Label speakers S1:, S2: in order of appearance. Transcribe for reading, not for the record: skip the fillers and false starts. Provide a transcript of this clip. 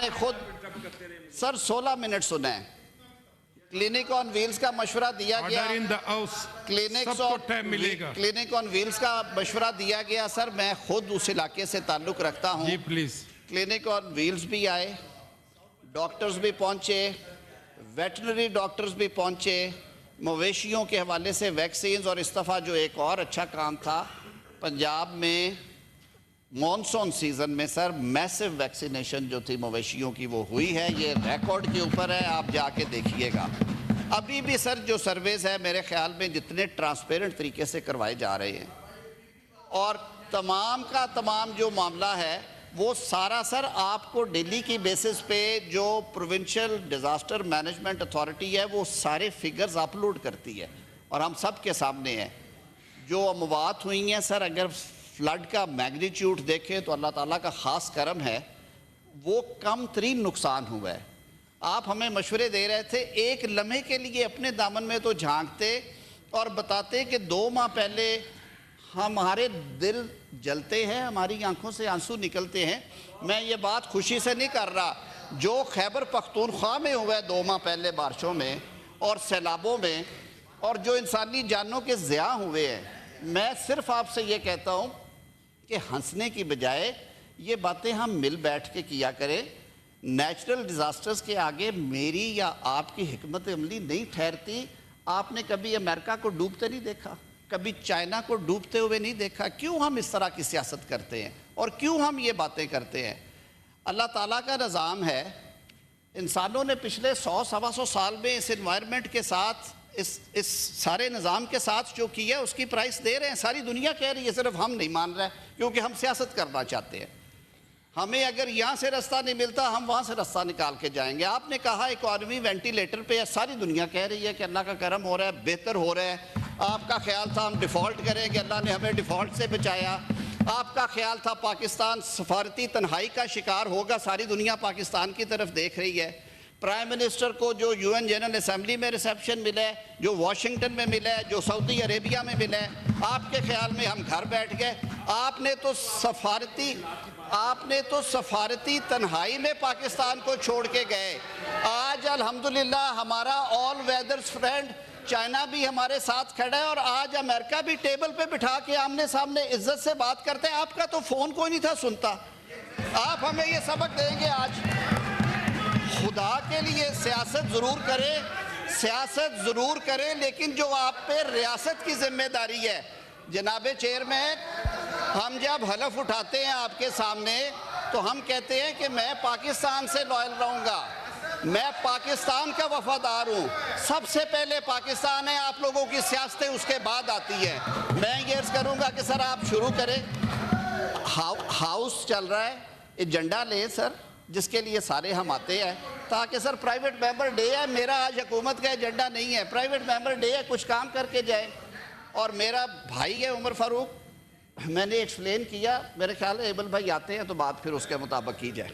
S1: نے خود سر 16 منٹ سنے ہیں. کلینک آن ویلز کا مشورہ دیا گیا. کلینک آن ویلز کا مشورہ دیا گیا سر. میں خود اس علاقے سے تعلق رکھتا ہوں.
S2: جی پلیز.
S1: کلینک آن ویلز بھی آئے, ڈاکٹرز بھی پہنچے, ویٹرنری ڈاکٹرز بھی پہنچے, مویشیوں کے حوالے سے ویکسینز, اور اس دفعہ جو ایک اور اچھا کام تھا پنجاب میں مونسون سیزن میں سر میسو ویکسینیشن جو تھی مویشیوں کی وہ ہوئی ہے. یہ ریکارڈ کے اوپر ہے, آپ جا کے دیکھیے گا. ابھی بھی سر جو سرویز ہے میرے خیال میں جتنے ٹرانسپیرنٹ طریقے سے کروائے جا رہے ہیں, اور تمام کا تمام جو معاملہ ہے وہ سارا سر آپ کو ڈیلی کی بیسس پہ جو پروونشل ڈیزاسٹر مینجمنٹ اتھارٹی ہے وہ سارے فگرز اپلوڈ کرتی ہے, اور ہم سب کے سامنے ہیں. جو اموات ہوئی ہیں سر, اگر فلڈ کا میگنیچیوڈ دیکھیں تو اللہ تعالیٰ کا خاص کرم ہے, وہ کم ترین نقصان ہوا ہے. آپ ہمیں مشورے دے رہے تھے, ایک لمحے کے لیے اپنے دامن میں تو جھانکتے اور بتاتے کہ 2 ماہ پہلے ہمارے دل جلتے ہیں, ہماری آنکھوں سے آنسو نکلتے ہیں. میں یہ بات خوشی سے نہیں کر رہا, جو خیبر پختونخوا میں ہوا ہے 2 ماہ پہلے بارشوں میں اور سیلابوں میں, اور جو انسانی جانوں کے ضیاع ہوئے ہیں, میں صرف آپ سے یہ کہتا ہوں کہ ہنسنے کی بجائے یہ باتیں ہم مل بیٹھ کے کیا کریں. نیچرل ڈیزاسٹرز کے آگے میری یا آپ کی حکمت عملی نہیں ٹھہرتی. آپ نے کبھی امریکہ کو ڈوبتے نہیں دیکھا, کبھی چائنا کو ڈوبتے ہوئے نہیں دیکھا. کیوں ہم اس طرح کی سیاست کرتے ہیں اور کیوں ہم یہ باتیں کرتے ہیں؟ اللہ تعالیٰ کا نظام ہے. انسانوں نے پچھلے 100-125 سال میں اس انوائرمنٹ کے ساتھ, اس سارے نظام کے ساتھ جو کیا اس کی پرائس دے رہے ہیں. ساری دنیا کہہ رہی ہے, صرف ہم نہیں مان رہے کیونکہ ہم سیاست کرنا چاہتے ہیں. ہمیں اگر یہاں سے رستہ نہیں ملتا ہم وہاں سے رستہ نکال کے جائیں گے. آپ نے کہا اکانومی وینٹیلیٹر پہ ہے, ساری دنیا کہہ رہی ہے کہ اللہ کا کرم ہو رہا ہے, بہتر ہو رہا ہے. آپ کا خیال تھا ہم ڈیفالٹ کریں گے, اللہ نے ہمیں ڈیفالٹ سے بچایا. آپ کا خیال تھا پاکستان سفارتی تنہائی کا شکار ہوگا, ساری دنیا پاکستان کی طرف دیکھ رہی ہے. پرائم منسٹر کو جو UN جنرل اسمبلی میں ریسیپشن ملا ہے, جو واشنگٹن میں ملا ہے, جو سعودی عربیہ میں ملا ہے, آپ کے خیال میں ہم گھر بیٹھ گئے. آپ نے تو سفارتی تنہائی میں پاکستان کو چھوڑ کے گئے. آج الحمدللہ ہمارا آل ویدرز فرینڈ چائنا بھی ہمارے ساتھ کھڑا ہے, اور آج امریکہ بھی ٹیبل پہ بٹھا کے آمنے سامنے عزت سے بات کرتے ہیں. آپ کا تو فون کوئی نہیں تھا سنتا. آپ ہمیں یہ سبق دیں گے آج؟ خدا کے لیے سیاست ضرور کریں, لیکن جو آپ پہ ریاست کی ذمہ داری ہے. جناب چیئرمین, ہم جب حلف اٹھاتے ہیں آپ کے سامنے تو ہم کہتے ہیں کہ میں پاکستان سے لائل رہوں گا, میں پاکستان کا وفادار ہوں. سب سے پہلے پاکستان ہے, آپ لوگوں کی سیاستیں اس کے بعد آتی ہیں. میں یہ عرض کروں گا کہ سر آپ شروع کریں. ہاؤس چل رہا ہے, ایجنڈا لیں سر, جس کے لیے سارے ہم آتے ہیں, تاکہ سر پرائیویٹ ممبر ڈے ہے, میرا آج حکومت کا ایجنڈا نہیں ہے, پرائیویٹ ممبر ڈے ہے, کچھ کام کر کے جائے. اور میرا بھائی ہے عمر فاروق, میں نے ایکسپلین کیا, میرے خیال ہے ایبل بھائی آتے ہیں تو بات پھر اس کے مطابق کی جائے.